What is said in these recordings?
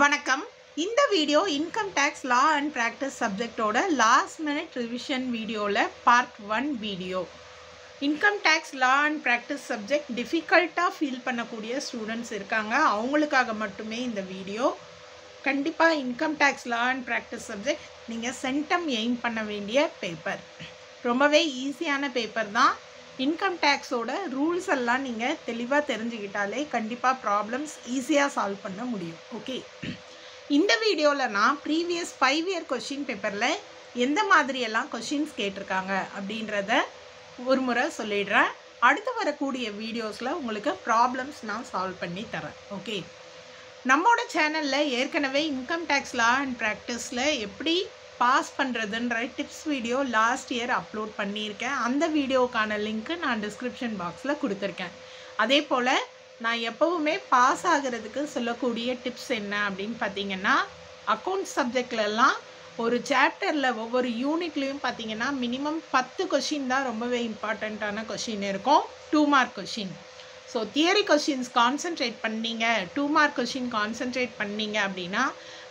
வணக்கம். இந்த video income tax law and practice சப்ஜெக்டோட லாஸ்ட் மினிட் ரிவிஷன் வீடியோவில் part 1 video. Income tax law and practice subject டிஃபிகல்ட்டாக feel பண்ணக்கூடிய ஸ்டூடெண்ட்ஸ் இருக்காங்க. அவங்களுக்காக மட்டுமே இந்த வீடியோ. கண்டிப்பாக income tax law and practice subject நீங்கள் சென்டம் எய்ம் பண்ண வேண்டிய பேப்பர். ரொம்பவே ஈஸியான பேப்பர் தான். இன்கம் டேக்ஸோட ரூல்ஸ் எல்லாம் நீங்கள் தெளிவாக தெரிஞ்சுக்கிட்டாலே கண்டிப்பாக ப்ராப்ளம்ஸ் ஈஸியாக சால்வ் பண்ண முடியும். ஓகே, இந்த வீடியோவில் நான் ப்ரீவியஸ் 5 இயர் கொஷின் பேப்பரில் எந்த மாதிரியெல்லாம் கொஷின்ஸ் கேட்டிருக்காங்க அப்படின்றத ஒரு முறை சொல்லிடுறேன். அடுத்து வரக்கூடிய வீடியோஸில் உங்களுக்கு ப்ராப்ளம்ஸ் நான் சால்வ் பண்ணி தரேன். ஓகே, நம்மளோட சேனலில் ஏற்கனவே இன்கம் டேக்ஸ் லா அண்ட் ப்ராக்டிஸில் எப்படி பாஸ் பண்ணுறதுன்ற tips video last year upload பண்ணியிருக்கேன். அந்த வீடியோக்கான லிங்க்கு நான் டிஸ்கிரிப்ஷன் பாக்ஸில் கொடுத்துருக்கேன். அதே போல் நான் எப்போவுமே பாஸ் ஆகிறதுக்கு சொல்லக்கூடிய டிப்ஸ் என்ன அப்படின்னு பார்த்தீங்கன்னா, அக்கௌண்ட்ஸ் சப்ஜெக்ட்லலாம் ஒரு சாப்டரில் ஒவ்வொரு யூனிட்லேயும் பார்த்தீங்கன்னா மினிமம் 10 கொஷின் தான் ரொம்பவே இம்பார்ட்டண்ட்டான கொஷின் இருக்கும். 2 mark question. So theory questions concentrate பண்ணீங்க, 2 மார்க் கொஷின் கான்சென்ட்ரேட் பண்ணீங்க அப்படின்னா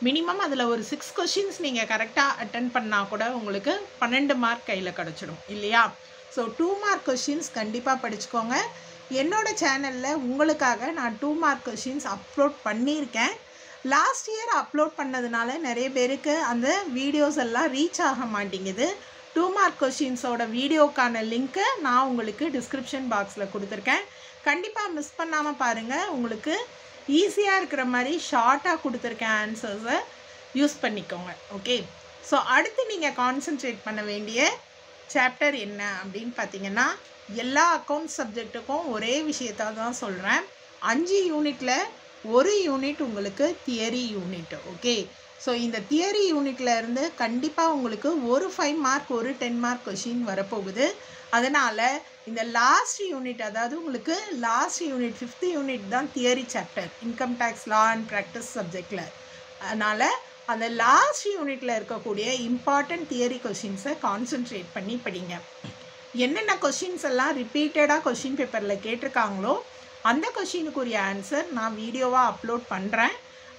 மினிமம் அதில் ஒரு 6 கொஷின்ஸ் நீங்கள் கரெக்டாக அட்டன் பண்ணால் கூட உங்களுக்கு 12 மார்க் கையில் கிடச்சிடும் இல்லையா? ஸோ 2 மார்க் கொஷின்ஸ் கண்டிப்பாக படிச்சுக்கோங்க. என்னோடய சேனலில் உங்களுக்காக நான் 2 மார்க் கொஷின்ஸ் அப்லோட் பண்ணியிருக்கேன். லாஸ்ட் இயர் அப்லோட் பண்ணதுனால நிறைய பேருக்கு அந்த வீடியோஸ் எல்லாம் ரீச் ஆக மாட்டேங்குது. 2 மார்க் கொஷின்ஸோட வீடியோக்கான லிங்க்கை நான் உங்களுக்கு டிஸ்கிரிப்ஷன் பாக்ஸில் கொடுத்துருக்கேன். கண்டிப்பாக மிஸ் பண்ணாமல் பாருங்கள். உங்களுக்கு ஈஸியாக இருக்கிற மாதிரி ஷார்ட்டாக கொடுத்துருக்கேன். ஆன்சர்ஸை யூஸ் பண்ணிக்கோங்க. ஓகே, ஸோ அடுத்து நீங்கள் கான்சென்ட்ரேட் பண்ண வேண்டிய சாப்டர் என்ன அப்படின்னு பார்த்தீங்கன்னா, எல்லா அக்கௌண்ட்ஸ் சப்ஜெக்ட்டுக்கும் ஒரே விஷயத்தை தான் சொல்கிறேன். 5 யூனிட்டில் ஒரு யூனிட் உங்களுக்கு தியரி யூனிட். ஓகே, ஸோ இந்த தியரி யூனிட்டில் இருந்து கண்டிப்பாக உங்களுக்கு ஒரு 5 மார்க் ஒரு 10 மார்க் கொஷின் வரப்போகுது. அதனால் இந்த லாஸ்ட் யூனிட், அதாவது உங்களுக்கு லாஸ்ட் யூனிட் 5th யூனிட் தான் theory chapter income tax law and practice சப்ஜெக்டில். அதனால் அந்த லாஸ்ட் யூனிட்டில் இருக்கக்கூடிய இம்பார்ட்டன்ட் தியரி கொஷின்ஸை கான்சென்ட்ரேட் பண்ணி படிங்க. என்னென்ன கொஷின்ஸ் எல்லாம் ரிப்பீட்டடாக கொஷின் பேப்பரில் கேட்டிருக்காங்களோ அந்த கொஷினுக்குரிய ஆன்சர் நான் வீடியோவாக அப்லோட் பண்ணுறேன்.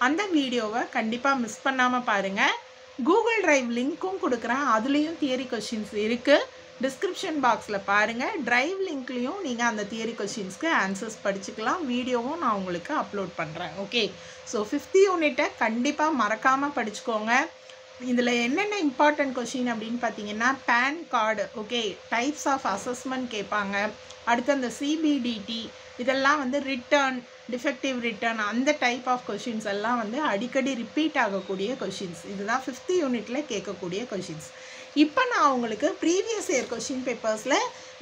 அந்த வீடியோவை கண்டிப்பாக மிஸ் பண்ணாமல் பாருங்கள். கூகுள் டிரைவ் லிங்க்கும் கொடுக்குறேன், அதுலேயும் தியரி கொஷின்ஸ் இருக்குது. டிஸ்கிரிப்ஷன் பாக்ஸில் பாருங்கள். டிரைவ் லிங்க்லேயும் நீங்கள் அந்த தியரி கொஷின்ஸ்க்கு ஆன்சர்ஸ் படிச்சுக்கலாம். வீடியோவும் நான் உங்களுக்கு அப்லோட் பண்ணுறேன். ஓகே, ஸோ 5th யூனிட்டை கண்டிப்பாக மறக்காமல் படிச்சுக்கோங்க. இதில் என்னென்ன இம்பார்ட்டன்ட் கொஷின் அப்படின்னு பார்த்தீங்கன்னா, PAN card, okay, types of assessment கேட்பாங்க. அடுத்து அந்த சிபிடிடி, இதெல்லாம் வந்து ரிட்டர்ன், டிஃபெக்டிவ் ரிட்டர்ன், அந்த டைப் ஆஃப் கொஷின்ஸ் எல்லாம் வந்து அடிக்கடி ரிப்பீட் ஆகக்கூடிய கொஷின்ஸ். இதுதான் 5th யூனிட்டில் கேட்கக்கூடிய கொஷின்ஸ். இப்போ நான் உங்களுக்கு ப்ரீவியஸ் இயர் கொஷின் பேப்பர்ஸில்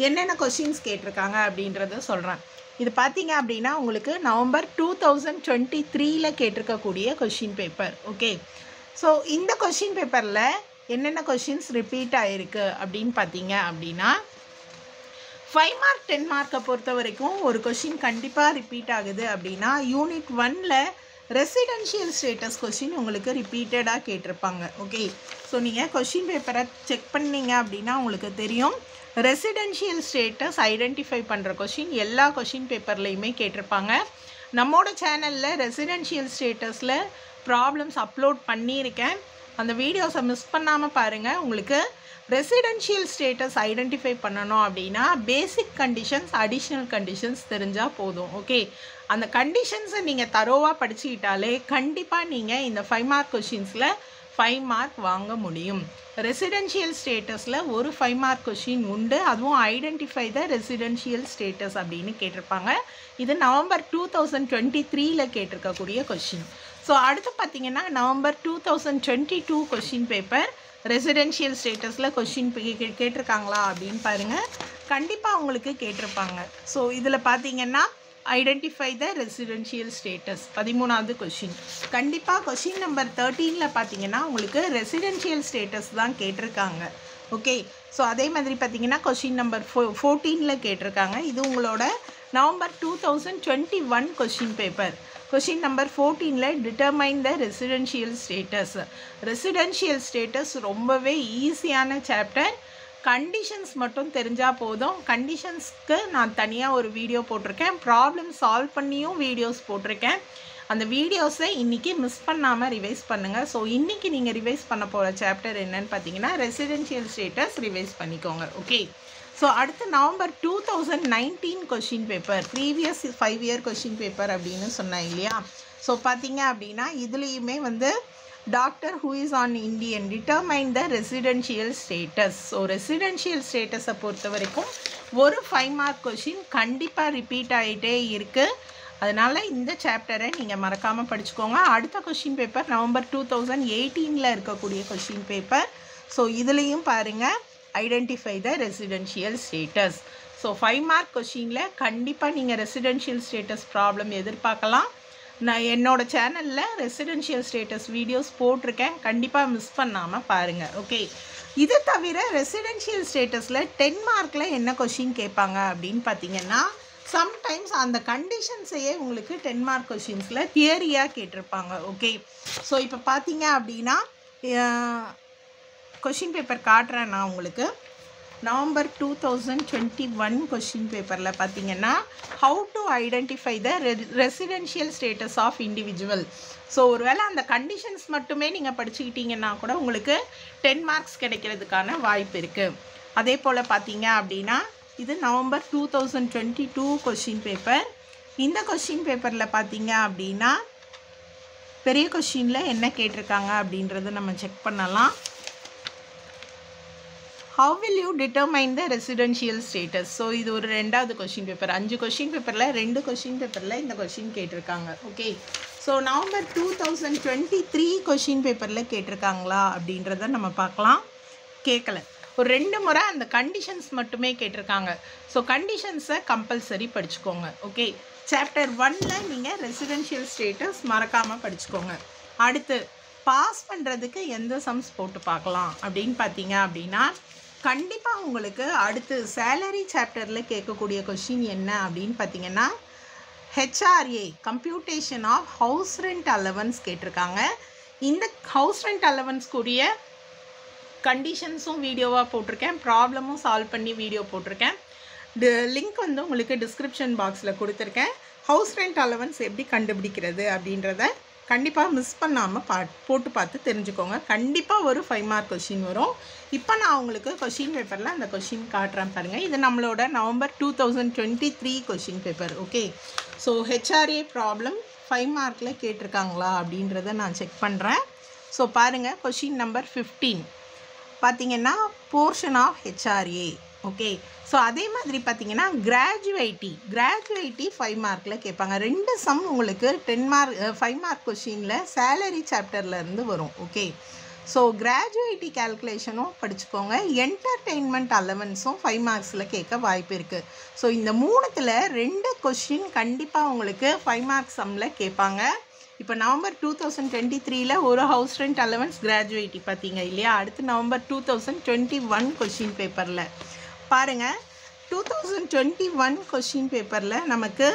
என்னென்ன கொஷின்ஸ் கேட்டிருக்காங்க அப்படின்றத சொல்கிறேன். இது பார்த்தீங்க அப்படின்னா உங்களுக்கு நவம்பர் 2023 கேட்டிருக்கக்கூடிய கொஷின் பேப்பர். ஓகே, ஸோ இந்த கொஷின் பேப்பரில் என்னென்ன கொஷின்ஸ் ரிப்பீட் ஆகிருக்கு அப்படின்னு பார்த்தீங்க அப்படின்னா, 5 மார்க் 10 மார்க்கை பொறுத்த வரைக்கும் ஒரு கொஷின் கண்டிப்பாக ரிப்பீட் ஆகுது அப்படின்னா, யூனிட் 1ல் ரெசிடென்ஷியல் ஸ்டேட்டஸ் கொஷின் உங்களுக்கு ரிப்பீட்டடாக கேட்டிருப்பாங்க. ஓகே, ஸோ நீங்கள் கொஷின் பேப்பரை செக் பண்ணீங்க அப்படின்னா உங்களுக்கு தெரியும். ரெசிடென்ஷியல் ஸ்டேட்டஸ் ஐடென்டிஃபை பண்ணுற கொஷின் எல்லா கொஷின் பேப்பர்லேயுமே கேட்டிருப்பாங்க. நம்மளோட சேனலில் ரெசிடென்ஷியல் ஸ்டேட்டஸில் ப்ராப்ளம்ஸ் அப்லோட் பண்ணியிருக்கேன். அந்த வீடியோஸை மிஸ் பண்ணாமல் பாருங்கள். உங்களுக்கு ரெசிடென்ஷியல் ஸ்டேட்டஸ் ஐடென்டிஃபை பண்ணணும் அப்படின்னா பேசிக் கண்டிஷன்ஸ், அடிஷ்னல் கண்டிஷன்ஸ் தெரிஞ்சால் போதும். ஓகே, அந்த கண்டிஷன்ஸை நீங்கள் தரோவாக படிச்சுக்கிட்டாலே கண்டிப்பாக நீங்கள் இந்த 5 மார்க் கொஷின்ஸில் 5 மார்க் வாங்க முடியும். ரெசிடென்ஷியல் ஸ்டேட்டஸில் ஒரு 5 மார்க் கொஷின் உண்டு, அதுவும் ஐடென்டிஃபை த ரெசிடென்ஷியல் ஸ்டேட்டஸ் அப்படின்னு கேட்டிருப்பாங்க. இது நவம்பர் 2023 கேட்டிருக்கக்கூடிய கொஷின். ஸோ அடுத்து பார்த்தீங்கன்னா நவம்பர் 2022 கொஷின் பேப்பர் ரெசிடென்ஷியல் ஸ்டேட்டஸில் கொஷின் கேட்டிருக்காங்களா அப்படின்னு பாருங்கள். கண்டிப்பாக உங்களுக்கு கேட்டிருப்பாங்க. ஸோ இதில் பார்த்தீங்கன்னா ஐடென்டிஃபை த ரெசிடென்ஷியல் ஸ்டேட்டஸ் 13வது கொஷின். கண்டிப்பாக கொஷின் நம்பர் 13 பார்த்தீங்கன்னா உங்களுக்கு ரெசிடென்ஷியல் ஸ்டேட்டஸ் தான் கேட்டிருக்காங்க. ஓகே, ஸோ அதே மாதிரி பார்த்தீங்கன்னா கொஷின் நம்பர் 14 கேட்டிருக்காங்க. இது உங்களோட November 2021 question paper. Question number 14 determine the residential status. Residential status ரொம்பவே ஈஸியான சாப்டர். கண்டிஷன்ஸ் மட்டும் தெரிஞ்சால் போதும். கண்டிஷன்ஸ்க்கு நான் தனியாக ஒரு வீடியோ போட்டிருக்கேன். ப்ராப்ளம் சால்வ் பண்ணியும் வீடியோஸ் போட்டிருக்கேன். அந்த வீடியோஸை இன்றைக்கி மிஸ் பண்ணாமல் ரிவைஸ் பண்ணுங்கள். ஸோ இன்றைக்கி நீங்கள் ரிவைஸ் பண்ண போகிற சாப்டர் என்னன்னு பார்த்தீங்கன்னா ரெசிடென்ஷியல் ஸ்டேட்டஸ் ரிவைஸ் பண்ணிக்கோங்க. ஓகே, ஸோ அடுத்து November 2019 question paper, previous 5 year question paper அப்படின்னு சொன்னேன் இல்லையா. ஸோ பார்த்தீங்க அப்படின்னா இதுலேயுமே வந்து doctor who is an Indian determine the residential status. So residential ஸ்டேட்டஸை பொறுத்த வரைக்கும் ஒரு 5 மார்க் கொஷின் கண்டிப்பாக ரிப்பீட் ஆகிட்டே இருக்குது. அதனால் இந்த சாப்டரை நீங்கள் மறக்காமல் படிச்சுக்கோங்க. அடுத்த கொஷின் பேப்பர் நவம்பர் 2018 இருக்கக்கூடிய கொஷின் பேப்பர். ஸோ இதுலேயும் பாருங்கள், identify the residential status. So 5 mark கொஷினில் கண்டிப்பாக நீங்கள் ரெசிடென்ஷியல் ஸ்டேட்டஸ் ப்ராப்ளம் எதிர்பார்க்கலாம். நான் என்னோடய சேனலில் ரெசிடென்ஷியல் ஸ்டேட்டஸ் வீடியோஸ் போட்டிருக்கேன், கண்டிப்பாக மிஸ் பண்ணாமல் பாருங்கள். ஓகே, இது தவிர ரெசிடென்ஷியல் ஸ்டேட்டஸில் 10 மார்க்கில் என்ன கொஷின் கேட்பாங்க அப்படின்னு பார்த்தீங்கன்னா, சம்டைம்ஸ் அந்த கண்டிஷன்ஸையே உங்களுக்கு 10 மார்க் கொஷின்ஸில் தியரியாக கேட்டிருப்பாங்க. ஓகே, ஸோ இப்போ பார்த்தீங்க அப்படின்னா கொஷின் பேப்பர் காட்டுறேன் நான் உங்களுக்கு. நவம்பர் 2021 கொஷின் பேப்பரில் பார்த்தீங்கன்னா how to identify the residential status of individual. So ஒருவேளை அந்த கண்டிஷன்ஸ் மட்டுமே நீங்கள் படிச்சுக்கிட்டீங்கன்னா கூட உங்களுக்கு 10 மார்க்ஸ் கிடைக்கிறதுக்கான வாய்ப்பு இருக்குது. அதே போல் பார்த்தீங்க அப்படின்னா இது நவம்பர் 2022 கொஷின் பேப்பர். இந்த கொஷின் பேப்பரில் பார்த்தீங்க அப்படின்னா பெரிய கொஷினில் என்ன கேட்டிருக்காங்க அப்படின்றத நம்ம செக் பண்ணலாம். How will you determine the residential status? So இது ஒரு 2வது கொஷின் பேப்பர். 5 கொஷின் பேப்பரில் 2 கொஷின் பேப்பரில் இந்த கொஷின் கேட்டிருக்காங்க. ஓகே, ஸோ நவம்பர் 2023 கொஷின் பேப்பரில் கேட்டிருக்காங்களா அப்படின்றத நம்ம பார்க்கலாம். கேட்கல, ஒரு 2 முறை அந்த கண்டிஷன்ஸ் மட்டுமே கேட்டிருக்காங்க. ஸோ கண்டிஷன்ஸை கம்பல்சரி படிச்சுக்கோங்க. ஓகே, சாப்டர் 1ல் நீங்கள் ரெசிடென்ஷியல் ஸ்டேட்டஸ் மறக்காமல் படிச்சுக்கோங்க. அடுத்து பாஸ் பண்ணுறதுக்கு எந்த சம்ஸ் போட்டு பார்க்கலாம் அப்படின்னு பார்த்தீங்க அப்படின்னா, கண்டிப்பாக உங்களுக்கு அடுத்து சேலரி சாப்டரில் கேட்கக்கூடிய கொஷின் என்ன அப்படின்னு பார்த்தீங்கன்னா HRA computation of house rent allowance கேட்டிருக்காங்க. இந்த ஹவுஸ் ரெண்ட் அலவன்ஸ்க்குரிய கண்டிஷன்ஸும் வீடியோவாக போட்டிருக்கேன், ப்ராப்ளமும் சால்வ் பண்ணி வீடியோ போட்டிருக்கேன். லிங்க் வந்து உங்களுக்கு டிஸ்கிரிப்ஷன் பாக்ஸில் கொடுத்துருக்கேன். ஹவுஸ் ரெண்ட் அலவன்ஸ் எப்படி கண்டுபிடிக்கிறது அப்படின்றத கண்டிப்பாக மிஸ் பண்ணாமல் போட்டு பார்த்து தெரிஞ்சுக்கோங்க. கண்டிப்பாக ஒரு 5 மார்க் கொஷின் வரும். இப்போ நான் உங்களுக்கு கொஷின் பேப்பரில் அந்த கொஷின் காட்டுறேன் பாருங்கள். இது நம்மளோட November 2023 question paper. Okay, so HRA problem 5 மார்க்கில் கேட்டிருக்காங்களா அப்படின்றத நான் செக் பண்ணுறேன். ஸோ பாருங்கள், கொஷின் நம்பர் 15 பார்த்தீங்கன்னா portion of HRA. Okay, so அதே மாதிரி பார்த்தீங்கன்னா கிராஜுவேட்டி 5 மார்க்கில் கேட்பாங்க. 2 சம் உங்களுக்கு 5 மார்க் கொஷினில் சேலரி சாப்டர்லேருந்து வரும். ஓகே, ஸோ கிராஜுவேட்டி கேல்குலேஷனும் படிச்சுக்கோங்க. என்டர்டெயின்மெண்ட் அலவன்ஸும் 5 மார்க்ஸில் கேட்க வாய்ப்பு இருக்குது. ஸோ இந்த 3ல் 2 கொஷின் கண்டிப்பாக உங்களுக்கு 5 மார்க் சம்மில் கேட்பாங்க. இப்போ நவம்பர் 2023 ஒரு ஹவுஸ் ரெண்ட் அலவன்ஸ் கிராஜுவேட்டி பார்த்தீங்க இல்லையா. அடுத்து நவம்பர் 2021 கொஷின் பேப்பரில் பாருங்கள், 2021 கொஷின் பேப்பரில் நமக்கு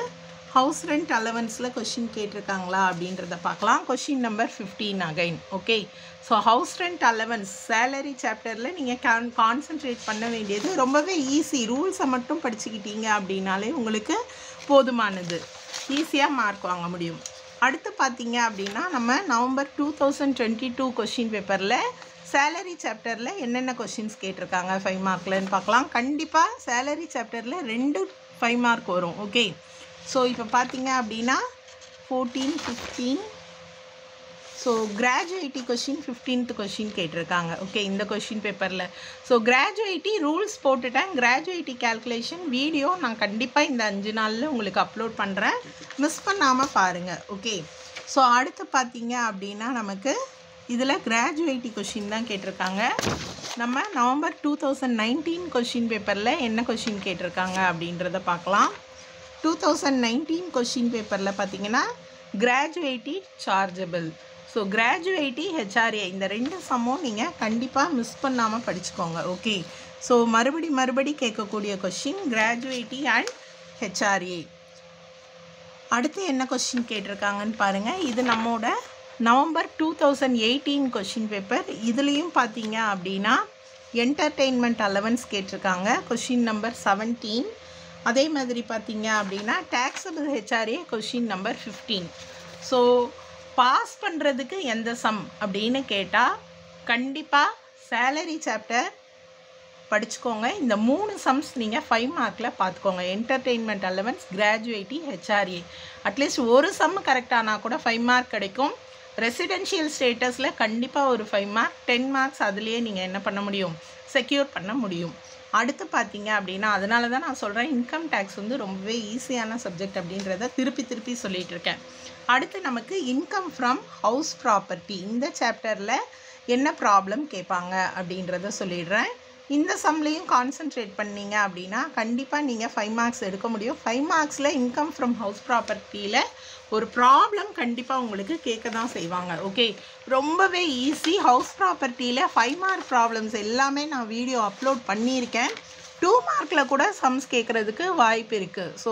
ஹவுஸ் ரெண்ட் அலவன்ஸில் கொஷின் கேட்டிருக்காங்களா அப்படின்றத பார்க்கலாம். Question number 15 again. Okay, so how's rent allowance salary சாப்டரில் நீங்கள் கான்சன்ட்ரேட் பண்ண வேண்டியது ரொம்பவே ஈஸி. ரூல்ஸை மட்டும் படிச்சுக்கிட்டீங்க அப்படின்னாலே உங்களுக்கு போதுமானது, ஈஸியாக மார்க் வாங்க முடியும். அடுத்து பார்த்தீங்க அப்படின்னா நம்ம நவம்பர் 2022 கொஷின் பேப்பரில் சேலரி சாப்டரில் என்னென்ன கொஷின்ஸ் கேட்டிருக்காங்க 5 மார்க்லன்னு பார்க்கலாம். கண்டிப்பாக சேலரி சாப்டரில் 2 5 மார்க் வரும். ஓகே, ஸோ இப்போ பார்த்தீங்க அப்படின்னா 14 15 so gratuity question 15th question கேட்டிருக்காங்க. ஓகே, இந்த கொஷின் பேப்பரில் ஸோ கிராஜுவேட்டி ரூல்ஸ் போட்டுட்டேன். கிராஜுவேட்டி கேல்குலேஷன் வீடியோ நான் கண்டிப்பாக இந்த 5 நாளில் உங்களுக்கு அப்லோட் பண்ணுறேன், மிஸ் பண்ணாமல் பாருங்கள். ஓகே, ஸோ அடுத்து பார்த்தீங்க அப்படின்னா நமக்கு இதில் கிராஜுவேட்டி கொஷின் தான் கேட்டிருக்காங்க. நம்ம நவம்பர் 2019 கொஷின் பேப்பரில் என்ன கொஷின் கேட்டிருக்காங்க அப்படின்றத பார்க்கலாம். 2019 கொஷின் பேப்பரில் பார்த்தீங்கன்னா gratuity chargeable. So gratuity HRA இந்த 2 சம்மும் நீங்கள் கண்டிப்பாக மிஸ் பண்ணாமல் படிச்சுக்கோங்க. ஓகே, ஸோ மறுபடி கேட்கக்கூடிய கொஷின் கிராஜுவேட்டி அண்ட் ஹெச்ஆர்ஏ. அடுத்து என்ன கொஷின் கேட்டிருக்காங்கன்னு பாருங்கள். இது நம்மோட நவம்பர் 2018 கொஷின் பேப்பர். இதுலேயும் பார்த்தீங்க அப்படின்னா என்டர்டெயின்மெண்ட் அலவன்ஸ் கேட்டிருக்காங்க, கொஷின் நம்பர் 17. அதே மாதிரி பார்த்தீங்க அப்படின்னா taxable HRA question number 15. So pass பண்ணுறதுக்கு எந்த சம் அப்படின்னு கேட்டால் கண்டிப்பாக சேலரி சாப்டர் படிச்சுக்கோங்க. இந்த 3 சம்ஸ் நீங்கள் 5 மார்க்கில் பார்த்துக்கோங்க. Entertainment allowance, gratuity, HRA. At least ஒரு சம் கரெக்டானால் கூட 5 மார்க் கிடைக்கும். ரெசிடென்ஷியல் ஸ்டேட்டஸில் கண்டிப்பாக ஒரு 5 மார்க், 10 மார்க்ஸ் அதுலேயே நீங்கள் என்ன பண்ண முடியும், செக்யூர் பண்ண முடியும். அடுத்து பார்த்தீங்க அப்படின்னா, அதனால தான் நான் சொல்கிறேன் இன்கம் டேக்ஸ் வந்து ரொம்பவே ஈஸியான சப்ஜெக்ட் அப்படின்றத திருப்பி சொல்லிகிட்டு இருக்கேன். அடுத்து நமக்கு இன்கம் ஃப்ரம் ஹவுஸ் ப்ராப்பர்ட்டி, இந்த சாப்டரில் என்ன ப்ராப்ளம் கேட்பாங்க அப்படின்றத சொல்லிடுறேன். இந்த சம்லேயும் கான்சென்ட்ரேட் பண்ணீங்க அப்படின்னா கண்டிப்பாக நீங்கள் 5 மார்க்ஸ் எடுக்க முடியும். 5 மார்க்ஸில் இன்கம் ஃப்ரம் ஹவுஸ் ப்ராப்பர்ட்டியில் ஒரு ப்ராப்ளம் கண்டிப்பாக உங்களுக்கு கேட்க தான் செய்வாங்க. ஓகே, ரொம்பவே ஈஸி. ஹவுஸ் ப்ராப்பர்ட்டியில் 5 மார்க் ப்ராப்ளம்ஸ் எல்லாமே நான் வீடியோ அப்லோட் பண்ணியிருக்கேன். 2 மார்க்கில் கூட சம்ஸ் கேட்குறதுக்கு வாய்ப்பு இருக்குது. ஸோ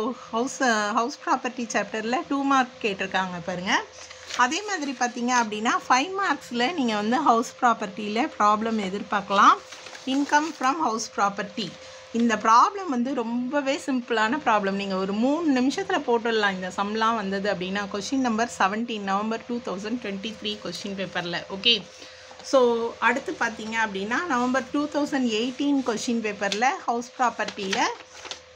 ஹவுஸ் ப்ராப்பர்ட்டி சாப்டரில் 2 மார்க் கேட்டிருக்காங்க பாருங்கள். அதே மாதிரி பார்த்தீங்க அப்படின்னா 5 மார்க்ஸில் நீங்கள் வந்து ஹவுஸ் ப்ராப்பர்ட்டியில் ப்ராப்ளம் எதிர்பார்க்கலாம். இன்கம் ஃப்ரம் ஹவுஸ் ப்ராப்பர்ட்டி இந்த ப்ராப்ளம் வந்து ரொம்பவே சிம்பிளான ப்ராப்ளம். நீங்கள் ஒரு 3 நிமிஷத்தில் போட்டுடலாம். இந்த சம்லாம் வந்தது அப்படின்னா கொஷின் நம்பர் 17 நவம்பர் 2023 கொஷின் பேப்பரில். ஓகே, ஸோ அடுத்து பார்த்தீங்க அப்படின்னா நவம்பர் 2018 கொஷின் பேப்பரில் ஹவுஸ் ப்ராப்பர்ட்டியில்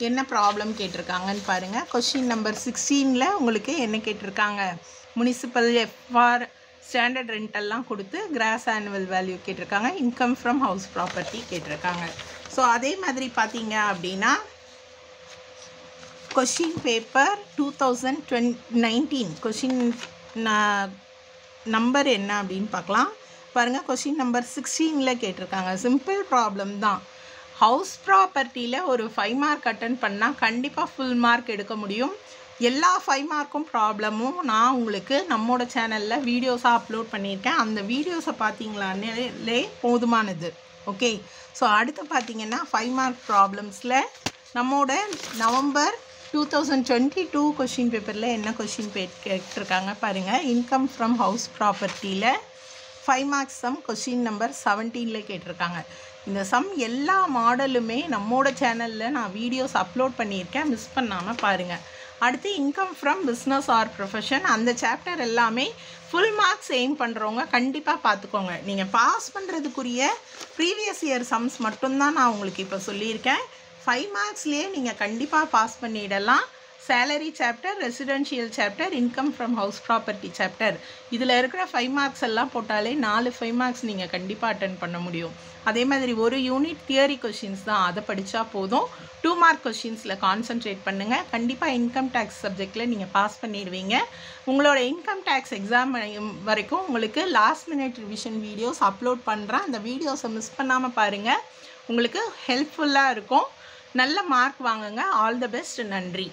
என்ன ப்ராப்ளம் கேட்டிருக்காங்கன்னு பாருங்கள். கொஷின் நம்பர் 16ல் உங்களுக்கு என்ன கேட்டிருக்காங்க, முனிசிபல் எஃப்ஆர் ஸ்டாண்டர்ட் ரெண்டெல்லாம் கொடுத்து கிராஸ் ஆனுவல் வேல்யூ கேட்டிருக்காங்க. இன்கம் ஃப்ரம் ஹவுஸ் ப்ராப்பர்ட்டி கேட்டிருக்காங்க. ஸோ அதே மாதிரி பார்த்தீங்க அப்படின்னா கொஷின் பேப்பர் 2019 கொஷின் நம்பர் என்ன அப்படின்னு பார்க்கலாம். பாருங்கள், கொஷின் நம்பர் 16ல் கேட்டிருக்காங்க. சிம்பிள் ப்ராப்ளம் தான். ஹவுஸ் ப்ராப்பர்ட்டியில் ஒரு 5 மார்க் அட்டன் பண்ணால் கண்டிப்பாக ஃபுல் மார்க் எடுக்க முடியும். எல்லா 5 மார்க்கும் ப்ராப்ளமும் நான் உங்களுக்கு நம்மளோட சேனலில் வீடியோஸாக அப்லோட் பண்ணியிருக்கேன். அந்த வீடியோஸை பார்த்தீங்களானே போதுமானது. ஓகே, ஸோ அடுத்து பார்த்தீங்கன்னா 5 மார்க் ப்ராப்ளம்ஸில் நம்மளோட நவம்பர் 2022 கொஷின் பேப்பரில் என்ன கொஷின் கேட்டிருக்காங்க பாருங்கள். இன்கம் ஃப்ரம் ஹவுஸ் ப்ராப்பர்ட்டியில் 5 மார்க்ஸ் சம் கொஷின் நம்பர் 17ல் கேட்டிருக்காங்க. இந்த சம் எல்லா மாடலுமே நம்மளோட சேனலில் நான் வீடியோஸ் அப்லோட் பண்ணியிருக்கேன், மிஸ் பண்ணாமல் பாருங்கள். அடுத்து income from business or profession, அந்த சாப்டர் எல்லாமே ஃபுல் மார்க்ஸ் எய்ம் பண்ணுறவங்க கண்டிப்பாக பார்த்துக்கோங்க. நீங்கள் பாஸ் பண்ணுறதுக்குரிய ப்ரீவியஸ் இயர் சம்ஸ் மட்டும்தான் நான் உங்களுக்கு இப்போ சொல்லியிருக்கேன். 5 மார்க்ஸ்லேயே நீங்கள் கண்டிப்பாக பாஸ் பண்ணிடலாம். Salary chapter, residential chapter, income from house property chapter, இதில் இருக்கிற 5 மார்க்ஸ் எல்லாம் போட்டாலே 4 5 மார்க்ஸ் நீங்கள் கண்டிப்பாக அட்டன் பண்ண முடியும். அதே மாதிரி ஒரு யூனிட் தியரி கொஷின்ஸ் தான், அதை படித்தா போதும். 2 மார்க் கொஷின்ஸில் கான்சென்ட்ரேட் பண்ணுங்கள். கண்டிப்பாக இன்கம் டேக்ஸ் சப்ஜெக்டில் நீங்கள் பாஸ் பண்ணிடுவீங்க. உங்களோட இன்கம் டேக்ஸ் எக்ஸாம் வரைக்கும் உங்களுக்கு last minute revision videos upload பண்ணுறேன். அந்த வீடியோஸை மிஸ் பண்ணாமல் பாருங்கள், உங்களுக்கு ஹெல்ப்ஃபுல்லாக இருக்கும். நல்ல மார்க் வாங்குங்க. All the best. நன்றி.